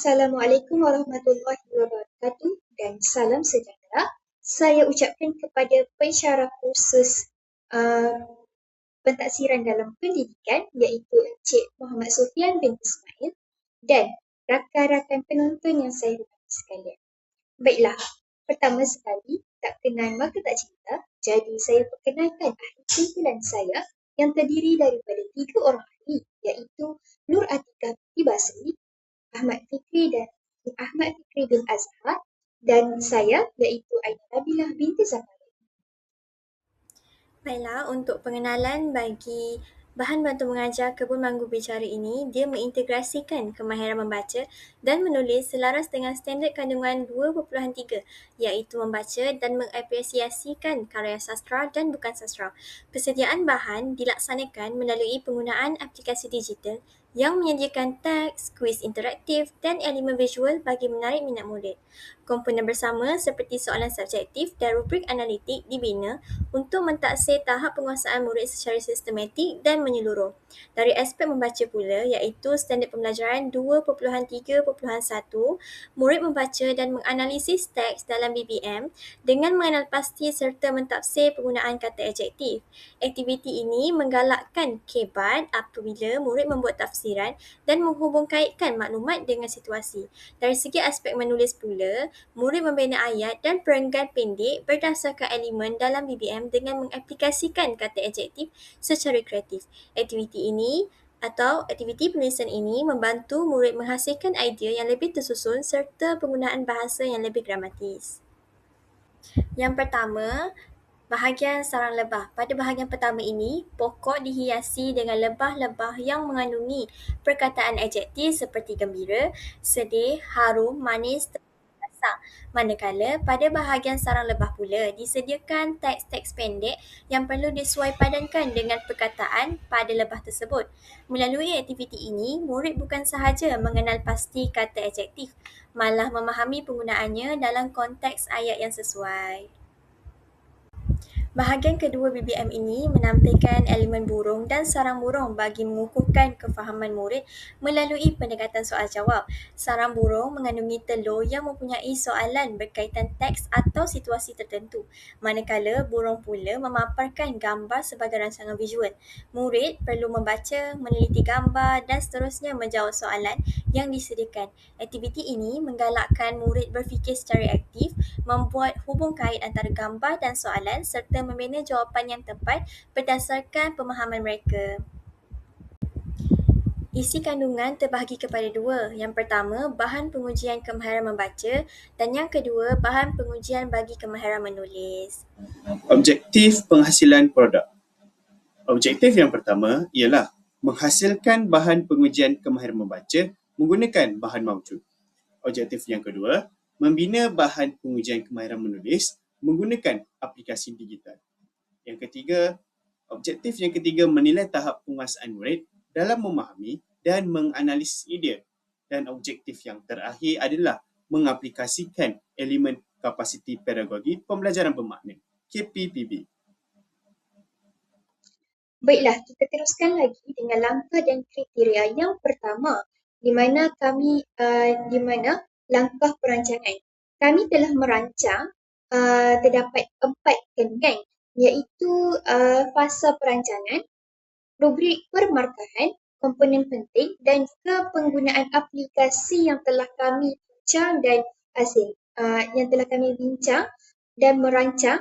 Assalamualaikum warahmatullahi wabarakatuh dan salam sejahtera. Saya ucapkan kepada pensyarah kursus uh, pentaksiran dalam pendidikan iaitu Encik Muhammad Sufian bin Ismail dan rakan-rakan penonton yang saya hormati sekalian. Baiklah, pertama sekali, tak kenal maka tak cinta. Jadi saya perkenalkan ahli kumpulan saya yang terdiri daripada 3 orang ahli iaitu Nur Atikah binti Basri, Ahmad Fikri bin Azhar dan saya iaitu Aina Nabilah binti Zakaria. Baiklah, untuk pengenalan bagi bahan bantu mengajar kebun manggu bicara ini, dia mengintegrasikan kemahiran membaca dan menulis selaras dengan standard kandungan 2.3 iaitu membaca dan mengapresiasikan karya sastra dan bukan sastra. Persediaan bahan dilaksanakan melalui penggunaan aplikasi digital yang menyediakan teks, kuis interaktif dan elemen visual bagi menarik minat murid. Komponen bersama seperti soalan subjektif dan rubrik analitik dibina untuk mentaksir tahap penguasaan murid secara sistematik dan menyeluruh. Dari aspek membaca pula iaitu standard pembelajaran 2.3.1, murid membaca dan menganalisis teks dalam BBM dengan mengenal pasti serta mentafsir penggunaan kata adjektif. Aktiviti ini menggalakkan kebat apabila murid membuat tafsiran dan menghubungkaitkan maklumat dengan situasi. Dari segi aspek menulis pula, murid membina ayat dan perenggan pendek berdasarkan elemen dalam BBM dengan mengaplikasikan kata adjektif secara kreatif. Aktiviti penulisan ini membantu murid menghasilkan idea yang lebih tersusun serta penggunaan bahasa yang lebih gramatis. Yang pertama, bahagian sarang lebah. Pada bahagian pertama ini, pokok dihiasi dengan lebah-lebah yang mengandungi perkataan adjektif seperti gembira, sedih, harum, manis, rasa. Manakala pada bahagian sarang lebah pula disediakan teks-teks pendek yang perlu disesuai padankan dengan perkataan pada lebah tersebut. Melalui aktiviti ini, murid bukan sahaja mengenal pasti kata adjektif, malah memahami penggunaannya dalam konteks ayat yang sesuai. Bahagian kedua BBM ini menampilkan elemen burung dan sarang burung bagi mengukuhkan kefahaman murid melalui pendekatan soal-jawab. Sarang burung mengandungi telur yang mempunyai soalan berkaitan teks atau situasi tertentu, manakala burung pula memaparkan gambar sebagai rancangan visual. Murid perlu membaca, meneliti gambar dan seterusnya menjawab soalan yang disediakan. Aktiviti ini menggalakkan murid berfikir secara aktif, membuat hubung kait antara gambar dan soalan serta membina jawapan yang tepat berdasarkan pemahaman mereka. Isi kandungan terbahagi kepada 2. Yang pertama, bahan pengujian kemahiran membaca dan yang kedua, bahan pengujian bagi kemahiran menulis. Objektif penghasilan produk. Objektif yang pertama ialah menghasilkan bahan pengujian kemahiran membaca menggunakan bahan maujud. Objektif yang kedua, membina bahan pengujian kemahiran menulis menggunakan aplikasi digital. Objektif yang ketiga menilai tahap penguasaan murid dalam memahami dan menganalisis idea. Dan objektif yang terakhir adalah mengaplikasikan elemen kapasiti pedagogi pembelajaran bermakna, KPPB. Baiklah, kita teruskan lagi dengan langkah dan kriteria yang pertama di mana langkah perancangan. Kami telah merancang terdapat 4 kandungan iaitu fasa perancangan, rubrik permarkahan, komponen penting dan juga penggunaan aplikasi yang telah kami bincang dan merancang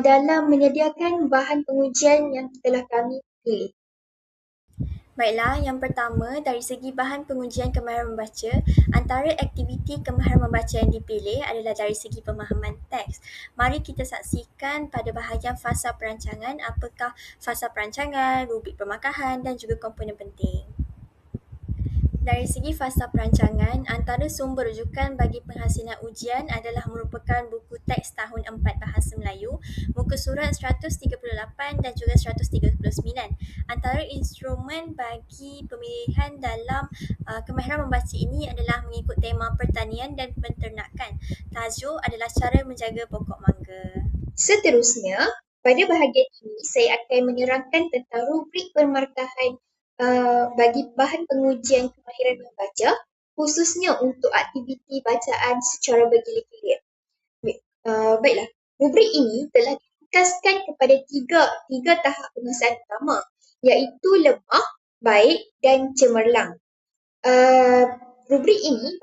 dalam menyediakan bahan pengujian yang telah kami pilih. Baiklah, yang pertama dari segi bahan pengujian kemahiran membaca, antara aktiviti kemahiran membaca yang dipilih adalah dari segi pemahaman teks. Mari kita saksikan pada bahagian fasa perancangan apakah fasa perancangan, rubrik permarkahan dan juga komponen penting. Dari segi fasa perancangan, antara sumber rujukan bagi penghasilan ujian adalah merupakan buku teks tahun 4 Bahasa Melayu, muka surat 138 dan juga 139. Antara instrumen bagi pemilihan dalam kemahiran membaca ini adalah mengikut tema pertanian dan penternakan. Tajuk adalah cara menjaga pokok mangga. Seterusnya, pada bahagian ini saya akan menerangkan tentang rubrik permarkahan bagi bahan pengujian kemahiran membaca khususnya untuk aktiviti bacaan secara bergilir-gilir. Baiklah, rubrik ini telah diringkaskan kepada tiga tahap penguasaan utama, iaitu lemah, baik dan cemerlang. Rubrik ini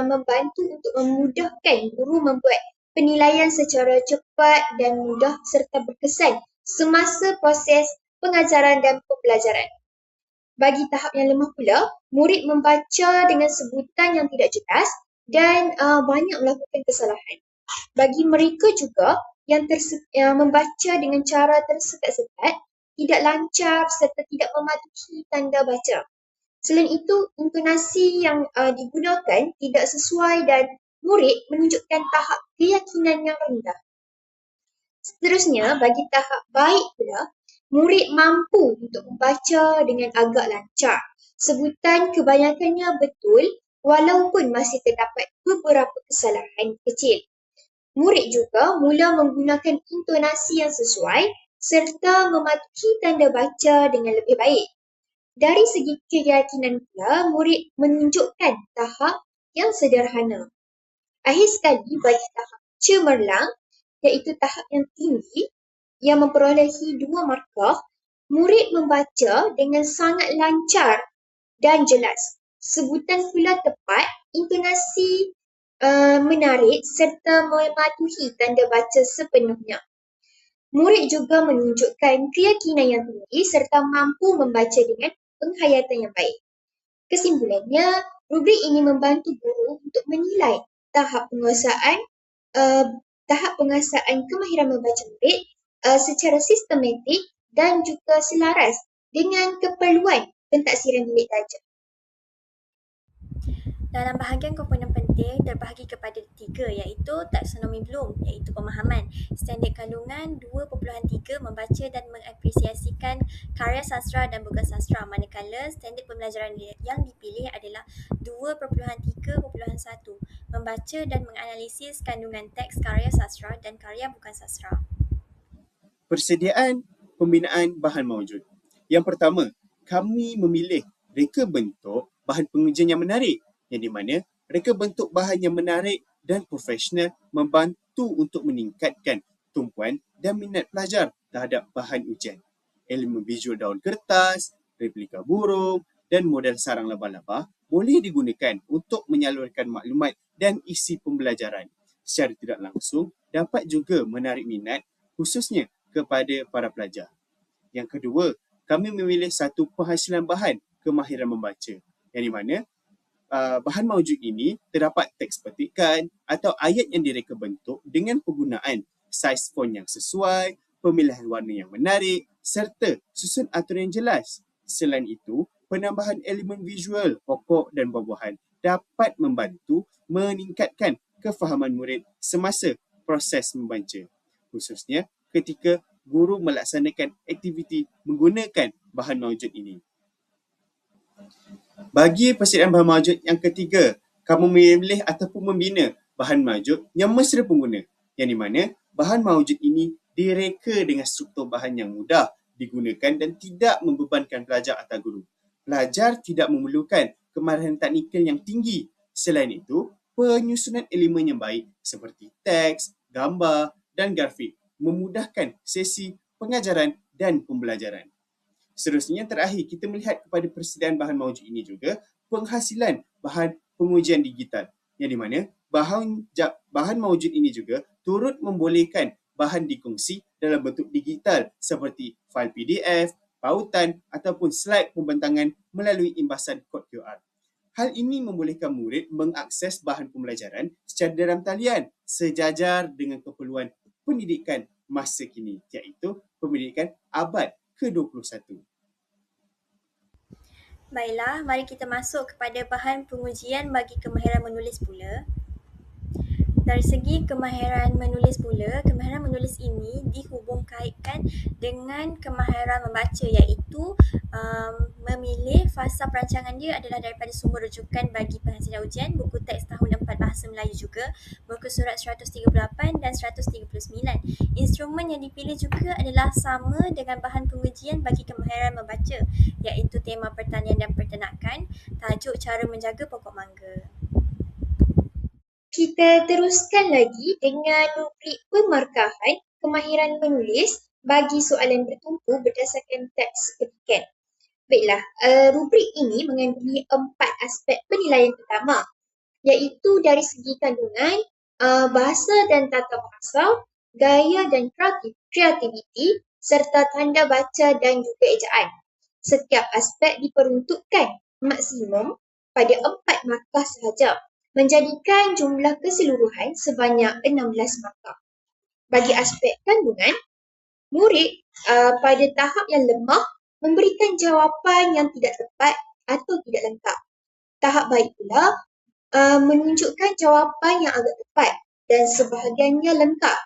membantu untuk memudahkan guru membuat penilaian secara cepat dan mudah serta berkesan semasa proses pengajaran dan pembelajaran. Bagi tahap yang lemah pula, murid membaca dengan sebutan yang tidak jelas dan banyak melakukan kesalahan. Bagi mereka juga yang membaca dengan cara tersekat-sekat, tidak lancar serta tidak mematuhi tanda baca. Selain itu, intonasi yang digunakan tidak sesuai dan murid menunjukkan tahap keyakinan yang rendah. Seterusnya, bagi tahap baik pula, murid mampu untuk membaca dengan agak lancar. Sebutan kebanyakannya betul walaupun masih terdapat beberapa kesalahan kecil. Murid juga mula menggunakan intonasi yang sesuai serta mematuhi tanda baca dengan lebih baik. Dari segi keyakinan pula, murid menunjukkan tahap yang sederhana. Akhir sekali, bagi tahap cemerlang, iaitu tahap yang tinggi yang memperolehi 2 markah, murid membaca dengan sangat lancar dan jelas. Sebutan pula tepat, intonasi menarik serta mematuhi tanda baca sepenuhnya. Murid juga menunjukkan keyakinan yang tinggi serta mampu membaca dengan penghayatan yang baik. Kesimpulannya, rubrik ini membantu guru untuk menilai tahap penguasaan kemahiran membaca murid secara sistematik dan juga selaras dengan keperluan pentaksiran bilik darjah. Dalam bahagian komponen penting terbahagi kepada 3, iaitu taksonomi Bloom, iaitu pemahaman, standard kandungan 2.3 membaca dan mengapresiasikan karya sastra dan bukan sastra, manakala standard pembelajaran yang dipilih adalah 2.3.1 membaca dan menganalisis kandungan teks karya sastra dan karya bukan sastra. Persediaan pembinaan bahan mawjud. Yang pertama, kami memilih reka bentuk bahan pengujian yang menarik, yang di mana reka bentuk bahan yang menarik dan profesional membantu untuk meningkatkan tumpuan dan minat pelajar terhadap bahan ujian. Elemen visual daun kertas, replika burung dan model sarang laba-laba boleh digunakan untuk menyalurkan maklumat dan isi pembelajaran. Secara tidak langsung, dapat juga menarik minat khususnya kepada para pelajar. Yang kedua, kami memilih satu penghasilan bahan kemahiran membaca, yang di mana bahan mawjud ini terdapat teks petikan atau ayat yang direka bentuk dengan penggunaan saiz font yang sesuai, pemilihan warna yang menarik serta susun aturan yang jelas. Selain itu, penambahan elemen visual pokok dan buah-buahan dapat membantu meningkatkan kefahaman murid semasa proses membaca, khususnya ketika guru melaksanakan aktiviti menggunakan bahan mawjud ini. Bagi persediaan bahan mawjud yang ketiga, kamu memilih ataupun membina bahan mawjud yang mesra pengguna, yang di mana bahan mawjud ini direka dengan struktur bahan yang mudah digunakan dan tidak membebankan pelajar atau guru. Pelajar tidak memerlukan kemahiran teknikal yang tinggi. Selain itu, penyusunan elemen yang baik seperti teks, gambar dan grafik memudahkan sesi pengajaran dan pembelajaran. Seterusnya, yang terakhir, kita melihat kepada persediaan bahan mawjud ini juga penghasilan bahan pengujian digital, yang di mana bahan mawjud ini juga turut membolehkan bahan dikongsi dalam bentuk digital seperti fail PDF, pautan ataupun slide pembentangan melalui imbasan kod QR. Hal ini membolehkan murid mengakses bahan pembelajaran secara dalam talian sejajar dengan keperluan pendidikan masa kini, iaitu pendidikan abad ke-21. Baiklah, mari kita masuk kepada bahan pengujian bagi kemahiran menulis pula. Dari segi kemahiran menulis pula, kemahiran menulis ini dihubung kaitkan dengan kemahiran membaca, iaitu memilih fasa perancangan dia adalah daripada sumber rujukan bagi penghasilan ujian, buku teks tahun 4 Bahasa Melayu juga, muka surat 138 dan 139. Instrumen yang dipilih juga adalah sama dengan bahan pengujian bagi kemahiran membaca, iaitu tema pertanian dan peternakan, tajuk cara menjaga pokok mangga. Kita teruskan lagi dengan rubrik pemarkahan kemahiran menulis bagi soalan bertumpu berdasarkan teks petikan. Baiklah, rubrik ini mengandungi 4 aspek penilaian pertama, iaitu dari segi kandungan, bahasa dan tata bahasa, gaya dan kreativiti, serta tanda baca dan juga ejaan. Setiap aspek diperuntukkan maksimum pada 4 markah sahaja, menjadikan jumlah keseluruhan sebanyak 16 markah. Bagi aspek kandungan, murid pada tahap yang lemah memberikan jawapan yang tidak tepat atau tidak lengkap. Tahap baik pula menunjukkan jawapan yang agak tepat dan sebahagiannya lengkap.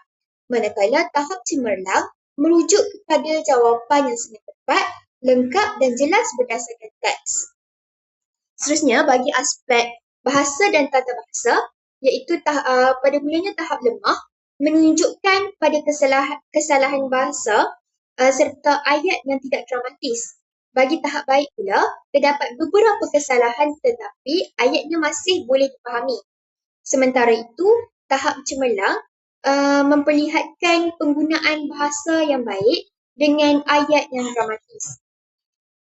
Manakala tahap cemerlang merujuk kepada jawapan yang sangat tepat, lengkap dan jelas berdasarkan teks. Seterusnya, bagi aspek bahasa dan tata bahasa, iaitu pada mulanya tahap lemah, menunjukkan pada kesalahan bahasa serta ayat yang tidak dramatis. Bagi tahap baik pula, terdapat beberapa kesalahan tetapi ayatnya masih boleh dipahami. Sementara itu, tahap cemerlang memperlihatkan penggunaan bahasa yang baik dengan ayat yang dramatis.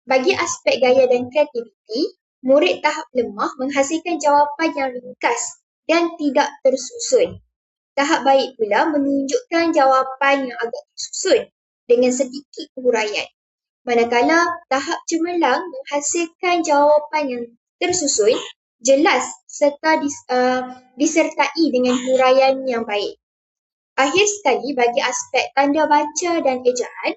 Bagi aspek gaya dan kreativiti, murid tahap lemah menghasilkan jawapan yang ringkas dan tidak tersusun. Tahap baik pula menunjukkan jawapan yang agak tersusun dengan sedikit huraian. Manakala tahap cemerlang menghasilkan jawapan yang tersusun, jelas serta disertai dengan huraian yang baik. Akhir sekali, bagi aspek tanda baca dan ejaan,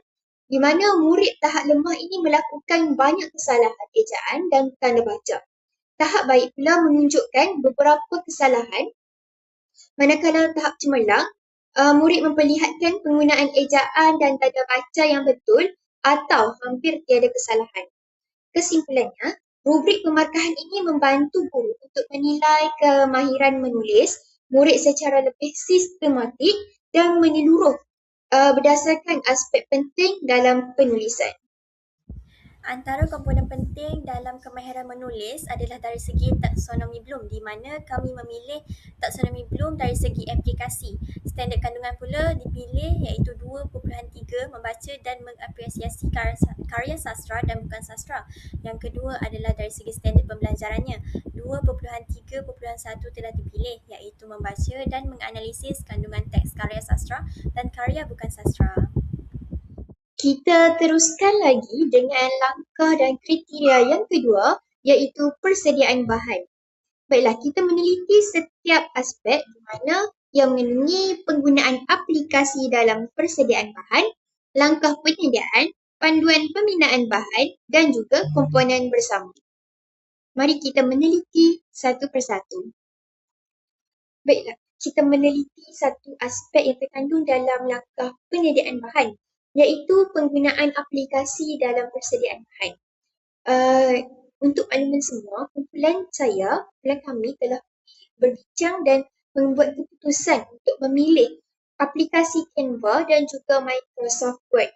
di mana murid tahap lemah ini melakukan banyak kesalahan ejaan dan tanda baca. Tahap baik pula menunjukkan beberapa kesalahan, manakala tahap cemerlang, murid memperlihatkan penggunaan ejaan dan tanda baca yang betul atau hampir tiada kesalahan. Kesimpulannya, rubrik pemarkahan ini membantu guru untuk menilai kemahiran menulis murid secara lebih sistematik dan menyeluruh berdasarkan aspek penting dalam penulisan. Antara komponen penting dalam kemahiran menulis adalah dari segi taksonomi Bloom, di mana kami memilih taksonomi Bloom dari segi aplikasi. Standard kandungan pula dipilih iaitu 2.3 membaca dan mengapresiasi karya sastra dan bukan sastra. Yang kedua adalah dari segi standard pembelajarannya. 2.3.1 telah dipilih iaitu membaca dan menganalisis kandungan teks karya sastra dan karya bukan sastra. Kita teruskan lagi dengan langkah dan kriteria yang kedua, iaitu persediaan bahan. Baiklah, kita meneliti setiap aspek di mana yang mengandungi penggunaan aplikasi dalam persediaan bahan, langkah penyediaan, panduan pembinaan bahan dan juga komponen bersama. Mari kita meneliti satu persatu. Baiklah, kita meneliti satu aspek yang terkandung dalam langkah penyediaan bahan, iaitu penggunaan aplikasi dalam persediaan bahan. Untuk makluman semua, kumpulan kami telah berbincang dan membuat keputusan untuk memilih aplikasi Canva dan juga Microsoft Word.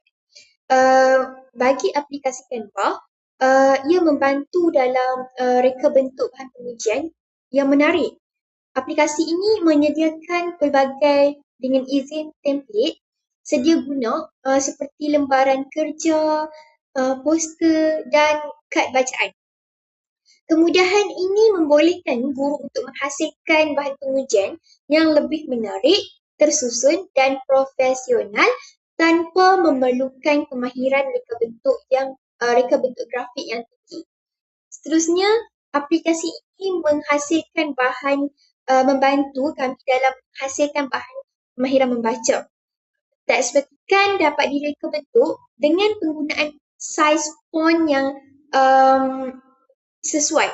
Bagi aplikasi Canva, ia membantu dalam reka bentuk bahan pengujian yang menarik. Aplikasi ini menyediakan pelbagai dengan izin template sedia guna seperti lembaran kerja, poster dan kad bacaan. Kemudahan ini membolehkan guru untuk menghasilkan bahan pengujian yang lebih menarik, tersusun dan profesional tanpa memerlukan kemahiran reka bentuk grafik yang tinggi. Seterusnya, aplikasi ini membantu kami dalam menghasilkan bahan kemahiran membaca. Teks petikan dapat direka bentuk dengan penggunaan saiz font yang sesuai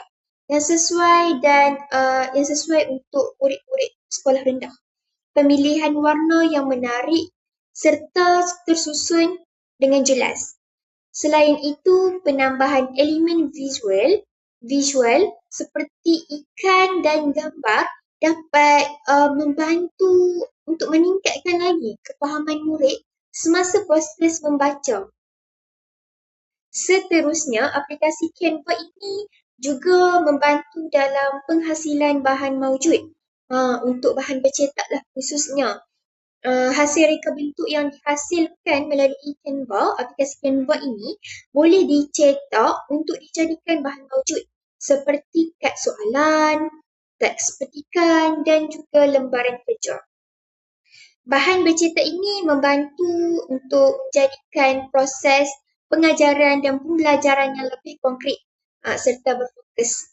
untuk murid-murid sekolah rendah. Pemilihan warna yang menarik serta tersusun dengan jelas. Selain itu, penambahan elemen visual seperti ikan dan gambar dapat membantu untuk meningkatkan lagi kefahaman murid semasa proses membaca. Seterusnya, aplikasi Canva ini juga membantu dalam penghasilan bahan maujud. Untuk bahan bercetak lah khususnya. Hasil reka bentuk yang dihasilkan melalui Canva, aplikasi Canva ini boleh dicetak untuk dijadikan bahan maujud seperti kad soalan, teks petikan dan juga lembaran kerja. Bahan bercetak ini membantu untuk menjadikan proses pengajaran dan pembelajaran yang lebih konkret serta berfokus.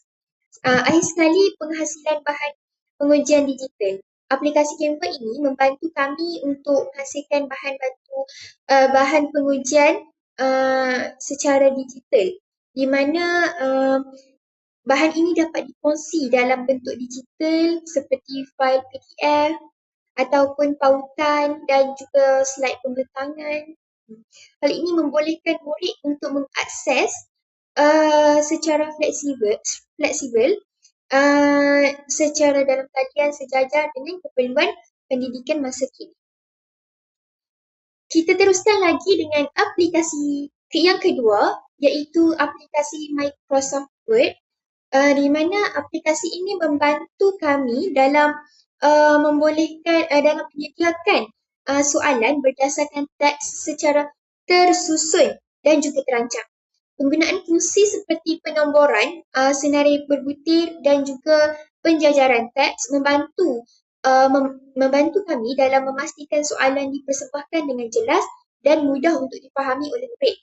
Akhir sekali, penghasilan bahan pengujian digital. Aplikasi Canva ini membantu kami untuk menghasilkan bahan pengujian secara digital, di mana bahan ini dapat dikongsi dalam bentuk digital seperti fail PDF ataupun pautan dan juga slide pembentangan. Hal ini membolehkan murid untuk mengakses secara fleksibel secara dalam talian sejajar dengan keperluan pendidikan masa kini. Kita teruskan lagi dengan aplikasi yang kedua, iaitu aplikasi Microsoft Word, di mana aplikasi ini membantu kami dalam dalam menyediakan soalan berdasarkan teks secara tersusun dan juga terancang. Penggunaan fungsi seperti penomboran, senarai berbutir dan juga penjajaran teks membantu kami dalam memastikan soalan dipersembahkan dengan jelas dan mudah untuk dipahami oleh murid.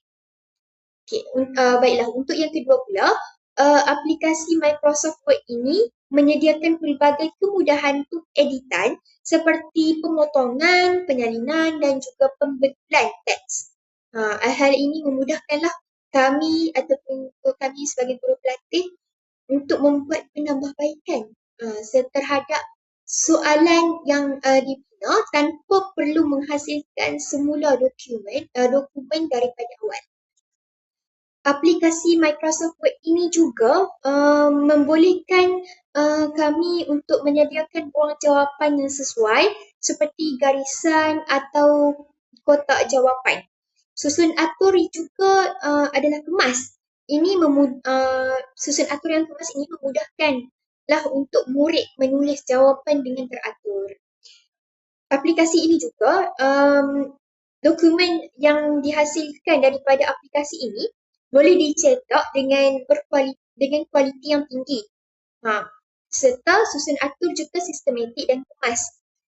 Baiklah, untuk yang kedua pula, aplikasi Microsoft Word ini menyediakan pelbagai kemudahan untuk editan seperti pemotongan, penyalinan dan juga pembetulan teks. Hal ini memudahkanlah kami ataupun kami sebagai guru pelatih untuk membuat penambahbaikan terhadap soalan yang dibina tanpa perlu menghasilkan semula dokumen daripada awal. Aplikasi Microsoft Word ini juga membolehkan kami untuk menyediakan ruang jawapan yang sesuai seperti garisan atau kotak jawapan. Susun atur juga adalah kemas. Susun atur yang kemas ini memudahkanlah untuk murid menulis jawapan dengan teratur. Aplikasi ini juga, dokumen yang dihasilkan daripada aplikasi ini boleh dicetak dengan kualiti yang tinggi. Serta susun atur juga sistematik dan kemas,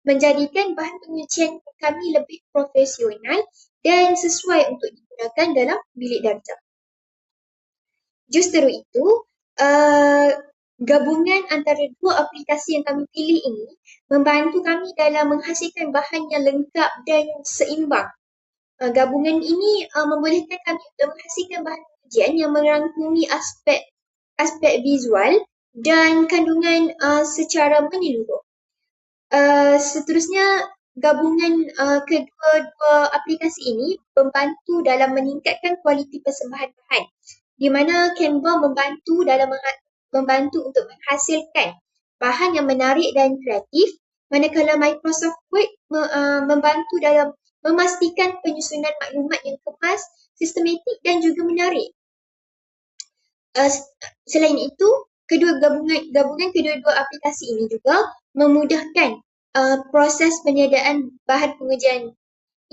menjadikan bahan pengujian kami lebih profesional dan sesuai untuk digunakan dalam bilik darjah. Justru itu, gabungan antara dua aplikasi yang kami pilih ini membantu kami dalam menghasilkan bahan yang lengkap dan seimbang. Gabungan ini membolehkan kami untuk menghasilkan bahan ujian yang merangkumi aspek visual dan kandungan secara menyeluruh. Seterusnya, gabungan kedua-dua aplikasi ini membantu dalam meningkatkan kualiti persembahan bahan, di mana Canva membantu untuk menghasilkan bahan yang menarik dan kreatif, manakala Microsoft Word membantu dalam memastikan penyusunan maklumat yang kemas, sistematik dan juga menarik. Selain itu, gabungan kedua-dua aplikasi ini juga memudahkan proses penyediaan bahan pengujian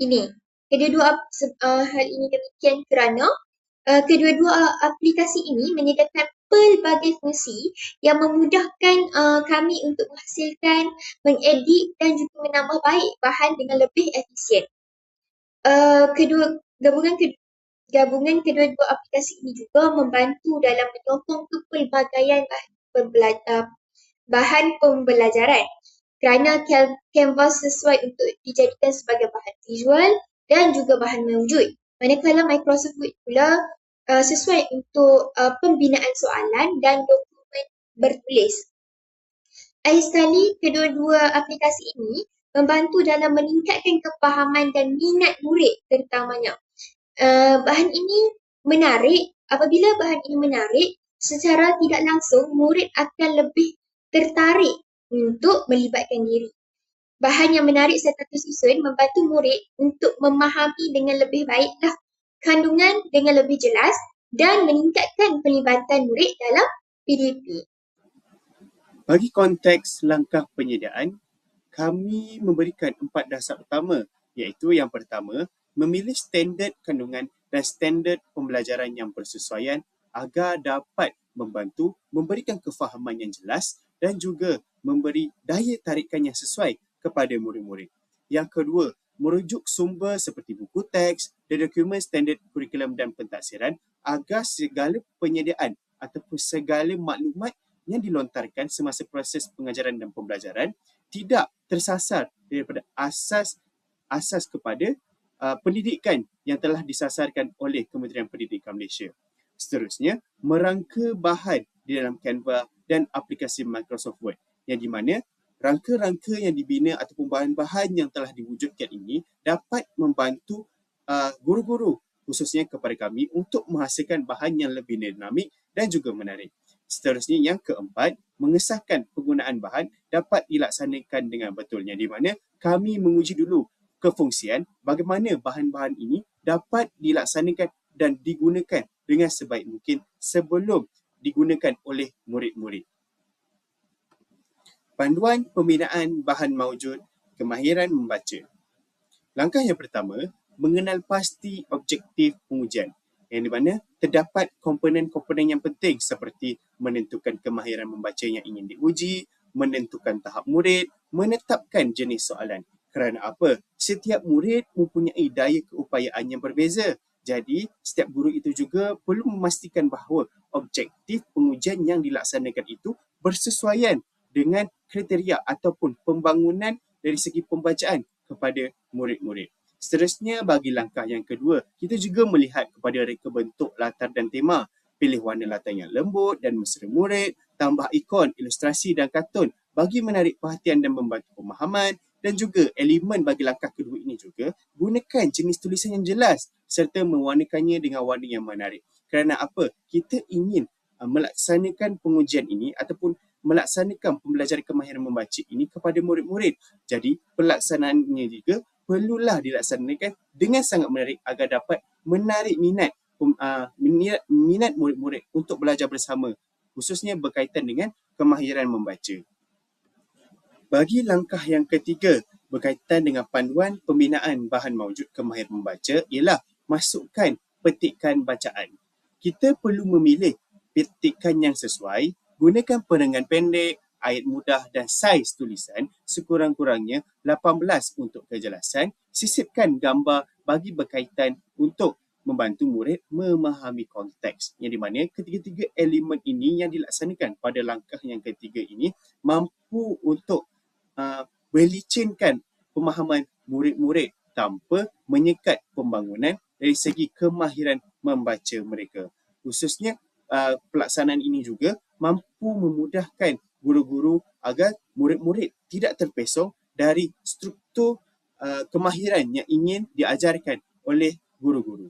ini. Hal ini demikian kerana kedua-dua aplikasi ini menyediakan pelbagai fungsi yang memudahkan kami untuk menghasilkan, mengedit dan juga menambah baik bahan dengan lebih efisien. Gabungan kedua-dua aplikasi ini juga membantu dalam menyokong kepelbagaian bahan pembelajaran, kerana Canva sesuai untuk dijadikan sebagai bahan visual dan juga bahan mewujud. Manakala Microsoft Word pula sesuai untuk pembinaan soalan dan dokumen bertulis. Akhir sekali, kedua-dua aplikasi ini membantu dalam meningkatkan kefahaman dan minat murid terutamanya. Bahan ini menarik. Apabila bahan ini menarik, secara tidak langsung murid akan lebih tertarik untuk melibatkan diri. Bahan yang menarik serta tersusun membantu murid untuk memahami dengan lebih baiklah kandungan dengan lebih jelas dan meningkatkan pelibatan murid dalam PDP. Bagi konteks langkah penyediaan, kami memberikan 4 dasar utama, iaitu yang pertama, memilih standard kandungan dan standard pembelajaran yang bersesuaian agar dapat membantu memberikan kefahaman yang jelas dan juga memberi daya tarikan yang sesuai kepada murid-murid. Yang kedua, merujuk sumber seperti buku teks dan dokumen standard kurikulum dan pentaksiran agar segala penyediaan ataupun segala maklumat yang dilontarkan semasa proses pengajaran dan pembelajaran tidak tersasar daripada asas kepada pendidikan yang telah disasarkan oleh Kementerian Pendidikan Malaysia. Seterusnya, merangka bahan di dalam Canva dan aplikasi Microsoft Word, yang di mana rangka-rangka yang dibina ataupun bahan-bahan yang telah diwujudkan ini dapat membantu guru-guru khususnya kepada kami untuk menghasilkan bahan yang lebih dinamik dan juga menarik. Seterusnya, yang keempat, mengesahkan penggunaan bahan dapat dilaksanakan dengan betul, yang di mana kami menguji dulu kefungsian bagaimana bahan-bahan ini dapat dilaksanakan dan digunakan dengan sebaik mungkin sebelum digunakan oleh murid-murid. Panduan pembinaan bahan maujud, kemahiran membaca. Langkah yang pertama, mengenal pasti objektif pengujian, yang di mana terdapat komponen-komponen yang penting seperti menentukan kemahiran membaca yang ingin diuji, menentukan tahap murid, menetapkan jenis soalan. Kerana apa? Setiap murid mempunyai daya keupayaan yang berbeza. Jadi, setiap guru itu juga perlu memastikan bahawa objektif pengujian yang dilaksanakan itu bersesuaian dengan kriteria ataupun pembangunan dari segi pembacaan kepada murid-murid. Seterusnya, bagi langkah yang kedua, kita juga melihat kepada reka bentuk latar dan tema. Pilih warna latar yang lembut dan mesra murid, tambah ikon, ilustrasi dan kartun bagi menarik perhatian dan membantu pemahaman. Dan juga elemen bagi langkah kedua ini juga, gunakan jenis tulisan yang jelas serta mewarnakannya dengan warna yang menarik. Kerana apa? Kita ingin melaksanakan pengujian ini ataupun melaksanakan pembelajaran kemahiran membaca ini kepada murid-murid. Jadi, pelaksanaannya juga perlulah dilaksanakan dengan sangat menarik agar dapat menarik minat murid-murid untuk belajar bersama, khususnya berkaitan dengan kemahiran membaca. Bagi langkah yang ketiga, berkaitan dengan panduan pembinaan bahan maujud kemahiran membaca, ialah masukkan petikan bacaan. Kita perlu memilih petikan yang sesuai, gunakan penerangan pendek, ayat mudah dan saiz tulisan sekurang-kurangnya 18 untuk kejelasan, sisipkan gambar bagi berkaitan untuk membantu murid memahami konteks. Yang di mana ketiga-tiga elemen ini yang dilaksanakan pada langkah yang ketiga ini mampu untuk melicinkan pemahaman murid-murid tanpa menyekat pembangunan dari segi kemahiran membaca mereka. Khususnya pelaksanaan ini juga mampu memudahkan guru-guru agar murid-murid tidak terpesong dari struktur kemahiran yang ingin diajarkan oleh guru-guru.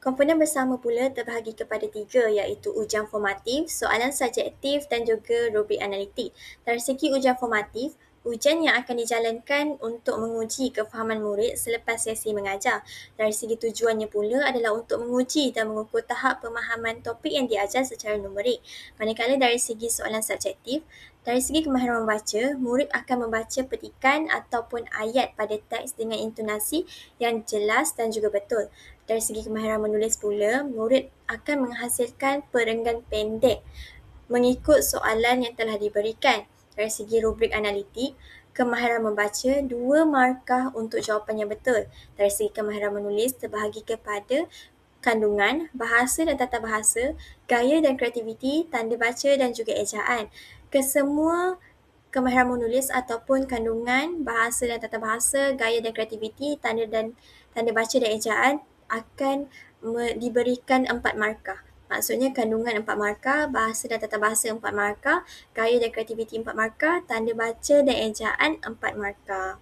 Komponen bersama pula terbahagi kepada 3, iaitu ujian formatif, soalan subjektif dan juga rubrik analitik. Dari segi ujian formatif, ujian yang akan dijalankan untuk menguji kefahaman murid selepas sesi mengajar. Dari segi tujuannya pula adalah untuk menguji dan mengukur tahap pemahaman topik yang diajar secara numerik. Manakala dari segi soalan subjektif, dari segi kemahiran membaca, murid akan membaca petikan ataupun ayat pada teks dengan intonasi yang jelas dan juga betul. Dari segi kemahiran menulis pula, murid akan menghasilkan perenggan pendek mengikut soalan yang telah diberikan. Dari segi rubrik analitik, kemahiran membaca 2 markah untuk jawapan yang betul. Dari segi kemahiran menulis terbahagi kepada kandungan, bahasa dan tata bahasa, gaya dan kreativiti, tanda baca dan juga ejaan. Kesemua kemahiran menulis ataupun kandungan, bahasa dan tata bahasa, gaya dan kreativiti, tanda baca dan ejaan akan diberikan 4 markah. Maksudnya kandungan 4 markah, bahasa dan tata bahasa 4 markah, gaya dan kreativiti 4 markah, tanda baca dan ejaan 4 markah.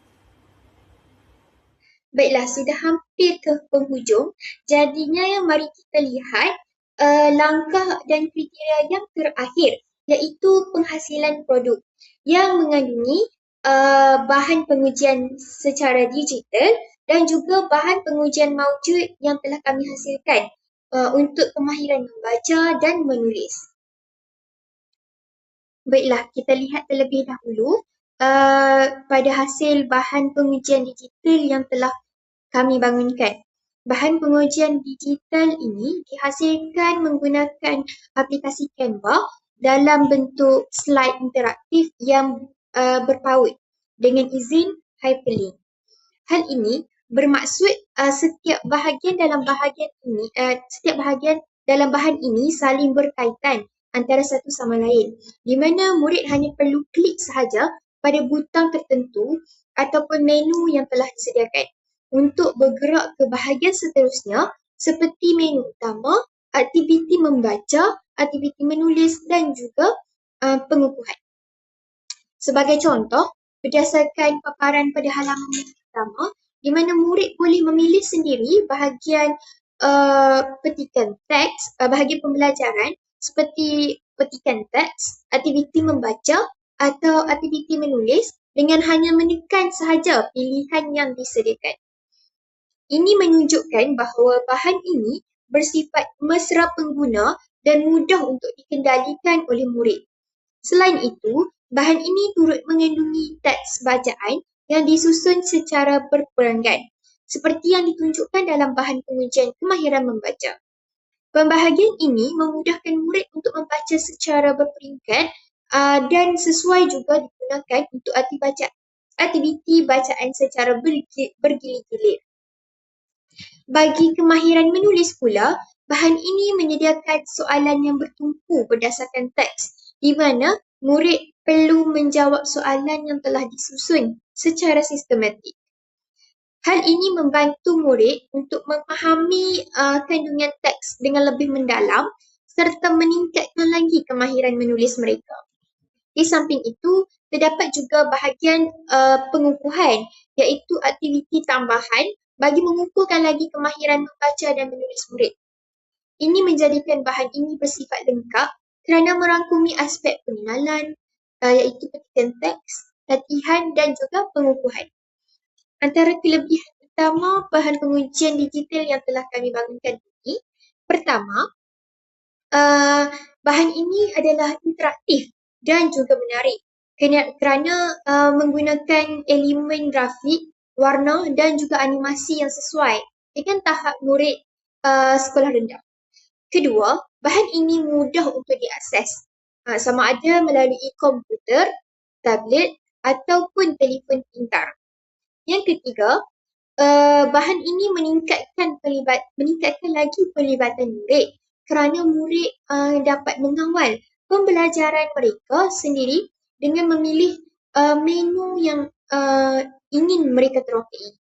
Baiklah, sudah hampir ke penghujung. Jadinya mari kita lihat langkah dan kriteria yang terakhir, iaitu penghasilan produk yang mengandungi bahan pengujian secara digital dan juga bahan pengujian maujud yang telah kami hasilkan untuk kemahiran membaca dan menulis. Baiklah, kita lihat terlebih dahulu pada hasil bahan pengujian digital yang telah kami bangunkan. Bahan pengujian digital ini dihasilkan menggunakan aplikasi Canva dalam bentuk slide interaktif yang berpaut dengan izin hyperlink. Hal ini bermaksud setiap bahagian dalam bahan ini saling berkaitan antara satu sama lain, di mana murid hanya perlu klik sahaja pada butang tertentu ataupun menu yang telah disediakan untuk bergerak ke bahagian seterusnya seperti menu utama, aktiviti membaca, aktiviti menulis dan juga pengukuhan. Sebagai contoh, berdasarkan paparan pada halaman pertama, di mana murid boleh memilih sendiri bahagian petikan teks, bahagian pembelajaran seperti petikan teks, aktiviti membaca atau aktiviti menulis dengan hanya menekan sahaja pilihan yang disediakan. Ini menunjukkan bahawa bahan ini bersifat mesra pengguna dan mudah untuk dikendalikan oleh murid. Selain itu, bahan ini turut mengandungi teks bacaan yang disusun secara berperanggan, seperti yang ditunjukkan dalam bahan pengujian kemahiran membaca. Pembahagian ini memudahkan murid untuk membaca secara berperingkat dan sesuai juga digunakan untuk aktiviti bacaan secara bergilir-gilir. Bagi kemahiran menulis pula, bahan ini menyediakan soalan yang bertumpu berdasarkan teks, di mana murid perlu menjawab soalan yang telah disusun secara sistematik. Hal ini membantu murid untuk memahami kandungan teks dengan lebih mendalam serta meningkatkan lagi kemahiran menulis mereka. Di samping itu, terdapat juga bahagian pengukuhan, iaitu aktiviti tambahan bagi mengukuhkan lagi kemahiran membaca dan menulis murid. Ini menjadikan bahan ini bersifat lengkap kerana merangkumi aspek pengenalan, iaitu petikan teks, latihan dan juga pengukuhan. Antara kelebihan utama bahan pengujian digital yang telah kami bangunkan ini, pertama, bahan ini adalah interaktif dan juga menarik kerana menggunakan elemen grafik, warna dan juga animasi yang sesuai dengan tahap murid sekolah rendah. Kedua, bahan ini mudah untuk diakses, sama ada melalui komputer, tablet ataupun telefon pintar. Yang ketiga, bahan ini meningkatkan lagi pelibatan murid kerana murid dapat mengawal pembelajaran mereka sendiri dengan memilih menu yang ingin mereka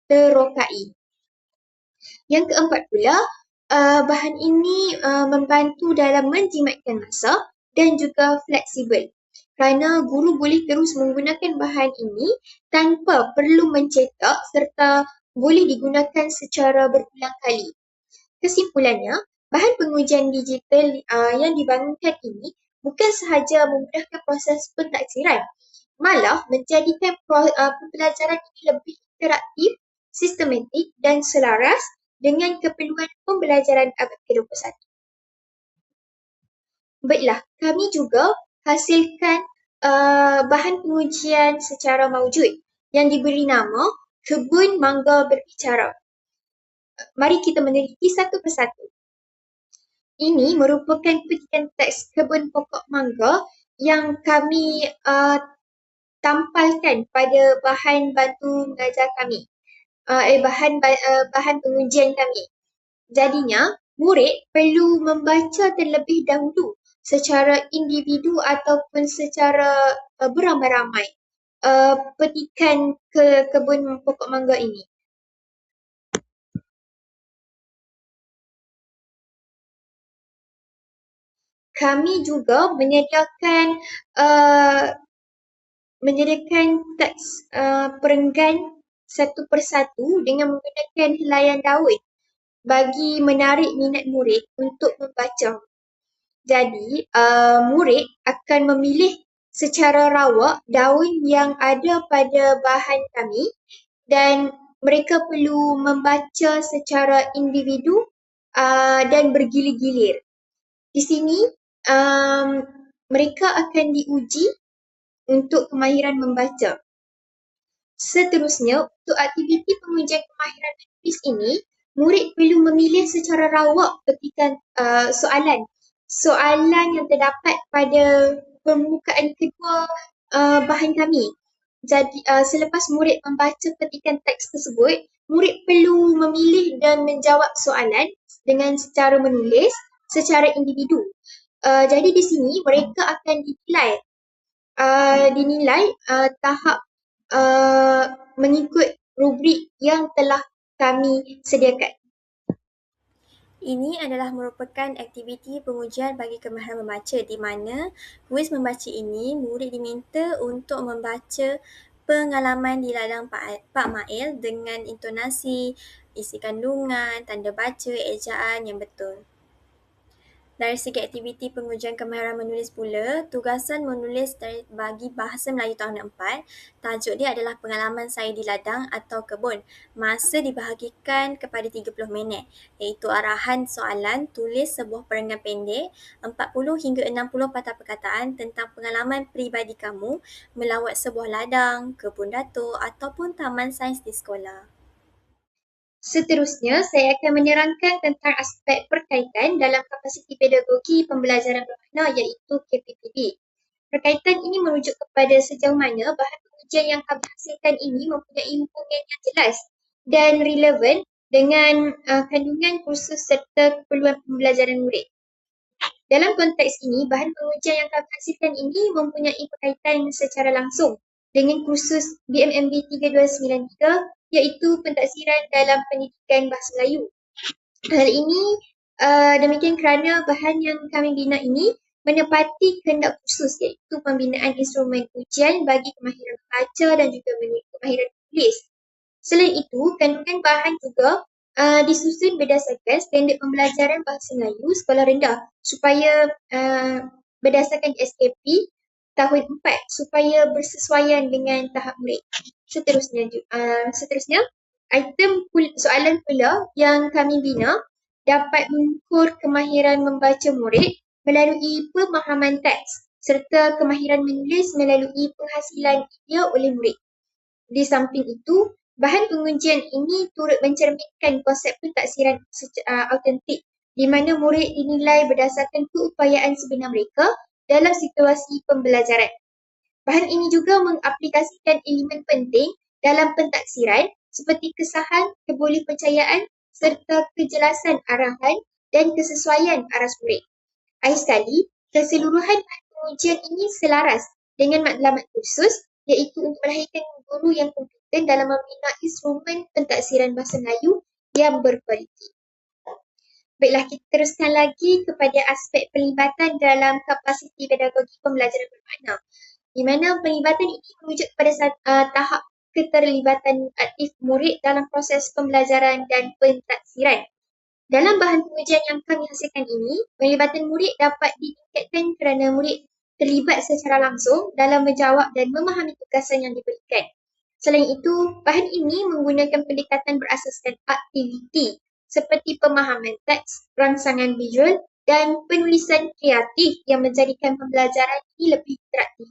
terokai. Yang keempat pula, bahan ini membantu dalam menjimatkan masa dan juga fleksibel kerana guru boleh terus menggunakan bahan ini tanpa perlu mencetak serta boleh digunakan secara berulang kali. Kesimpulannya, bahan pengujian digital yang dibangunkan ini bukan sahaja memudahkan proses pentaksiran, malah menjadikan pembelajaran ini lebih interaktif, sistematik dan selaras dengan keperluan pembelajaran abad ke-21. Baiklah, kami juga hasilkan bahan pengujian secara maujud yang diberi nama Kebun Mangga Berbicara. Mari kita meneliti satu persatu. Ini merupakan petikan teks kebun pokok mangga yang kami tampalkan pada bahan bantu mengajar kami, bahan pengujian kami. Jadinya, murid perlu membaca terlebih dahulu secara individu ataupun secara beramai-ramai petikan ke kebun pokok mangga ini. Kami juga menyediakan teks perenggan satu persatu dengan menggunakan helaian daun bagi menarik minat murid untuk membaca. Jadi, murid akan memilih secara rawak daun yang ada pada bahan kami dan mereka perlu membaca secara individu dan bergilir-gilir. Di sini, mereka akan diuji untuk kemahiran membaca. Seterusnya, untuk aktiviti pengujian kemahiran menulis ini, murid perlu memilih secara rawak petikan soalan. Soalan yang terdapat pada permukaan kedua bahan kami. Jadi, selepas murid membaca petikan teks tersebut, murid perlu memilih dan menjawab soalan dengan secara menulis secara individu. Jadi di sini mereka akan dinilai tahap mengikut rubrik yang telah kami sediakan. Ini adalah merupakan aktiviti pengujian bagi kemahiran membaca di mana kuis membaca ini murid diminta untuk membaca pengalaman di ladang Pak Mail dengan intonasi, isi kandungan, tanda baca, ejaan yang betul. Dari segi aktiviti pengujian kemahiran menulis pula, tugasan menulis bagi Bahasa Melayu tahun 4, tajuk dia adalah pengalaman saya di ladang atau kebun. Masa dibahagikan kepada 30 minit, iaitu arahan soalan, tulis sebuah perenggan pendek, 40 hingga 60 patah perkataan tentang pengalaman peribadi kamu melawat sebuah ladang, kebun datuk ataupun taman sains di sekolah. Seterusnya, saya akan menerangkan tentang aspek perkaitan dalam kapasiti pedagogi pembelajaran bermakna iaitu KPPB. Perkaitan ini merujuk kepada sejauh mana bahan pengujian yang kami hasilkan ini mempunyai hubungan yang jelas dan relevan dengan kandungan kursus serta keperluan pembelajaran murid. Dalam konteks ini, bahan pengujian yang kami hasilkan ini mempunyai perkaitan secara langsung dengan kursus BMMB 3293 iaitu pentaksiran dalam pendidikan Bahasa Melayu. Hal ini demikian kerana bahan yang kami bina ini menepati kehendak khusus iaitu pembinaan instrumen ujian bagi kemahiran membaca dan juga kemahiran menulis. Selain itu, kandungan bahan juga disusun berdasarkan standard pembelajaran Bahasa Melayu sekolah rendah supaya berdasarkan SKP tahun 4 supaya bersesuaian dengan tahap murid. Seterusnya, soalan pula yang kami bina dapat mengukur kemahiran membaca murid melalui pemahaman teks serta kemahiran menulis melalui penghasilan dia oleh murid. Di samping itu, bahan pengujian ini turut mencerminkan konsep pentaksiran autentik di mana murid dinilai berdasarkan keupayaan sebenar mereka dalam situasi pembelajaran. Bahan ini juga mengaplikasikan elemen penting dalam pentaksiran seperti kesahan, kebolehpercayaan serta kejelasan arahan dan kesesuaian aras murid. Akhir sekali, keseluruhan bahan pengujian ini selaras dengan matlamat khusus iaitu untuk melahirkan guru yang kompeten dalam membina instrumen pentaksiran Bahasa Melayu yang berkualiti. Baiklah, kita teruskan lagi kepada aspek pelibatan dalam kapasiti pedagogi pembelajaran bermakna. Di mana pelibatan ini merujuk kepada tahap keterlibatan aktif murid dalam proses pembelajaran dan pentaksiran. Dalam bahan pengujian yang kami hasilkan ini, pelibatan murid dapat ditingkatkan kerana murid terlibat secara langsung dalam menjawab dan memahami tugasan yang diberikan. Selain itu, bahan ini menggunakan pendekatan berasaskan aktiviti seperti pemahaman teks, rangsangan visual dan penulisan kreatif yang menjadikan pembelajaran ini lebih interaktif.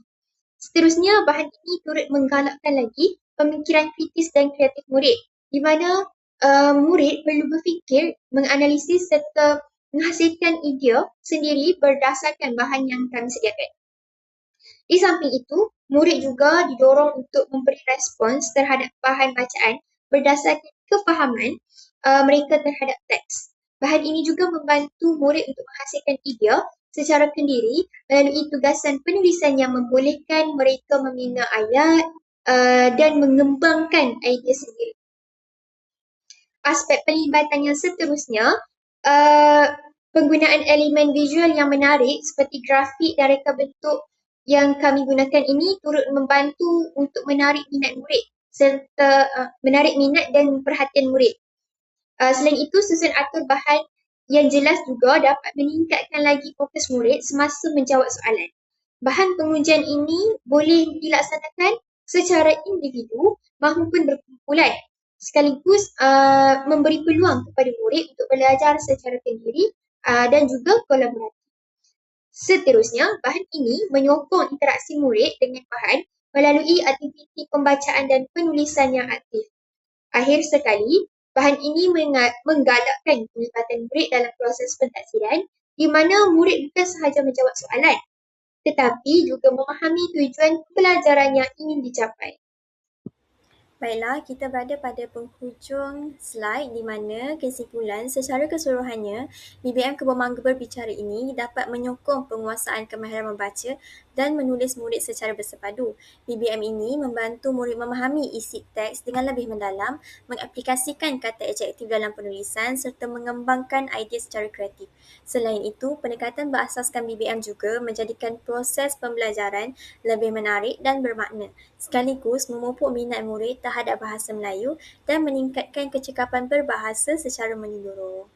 Seterusnya, bahan ini turut menggalakkan lagi pemikiran kritis dan kreatif murid, di mana murid perlu berfikir, menganalisis serta menghasilkan idea sendiri berdasarkan bahan yang kami sediakan. Di samping itu, murid juga didorong untuk memberi respons terhadap bahan bacaan berdasarkan kefahaman mereka terhadap teks. Bahan ini juga membantu murid untuk menghasilkan idea secara kendiri melalui tugasan penulisan yang membolehkan mereka membina ayat dan mengembangkan idea sendiri. Aspek pelibatan yang seterusnya, penggunaan elemen visual yang menarik seperti grafik dan reka bentuk yang kami gunakan ini turut membantu untuk menarik minat murid serta menarik minat dan perhatian murid. Selain itu, susun atur bahan yang jelas juga dapat meningkatkan lagi fokus murid semasa menjawab soalan. Bahan pengujian ini boleh dilaksanakan secara individu maupun berkumpulan, sekaligus memberi peluang kepada murid untuk belajar secara sendiri dan juga kolaboratif. Seterusnya, bahan ini menyokong interaksi murid dengan bahan melalui aktiviti pembacaan dan penulisan yang aktif. Akhir sekali, bahan ini menggalakkan pelibatan murid dalam proses pentaksiran, di mana murid bukan sahaja menjawab soalan, tetapi juga memahami tujuan pelajaran yang ingin dicapai. Baiklah, kita berada pada penghujung slide di mana kesimpulan secara keseluruhannya BBM Kebun Mangga Berbicara ini dapat menyokong penguasaan kemahiran membaca dan menulis murid secara bersepadu. BBM ini membantu murid memahami isi teks dengan lebih mendalam, mengaplikasikan kata adjektif dalam penulisan serta mengembangkan idea secara kreatif. Selain itu, pendekatan berasaskan BBM juga menjadikan proses pembelajaran lebih menarik dan bermakna, sekaligus memupuk minat murid terhadap bahasa Melayu dan meningkatkan kecekapan berbahasa secara menyeluruh.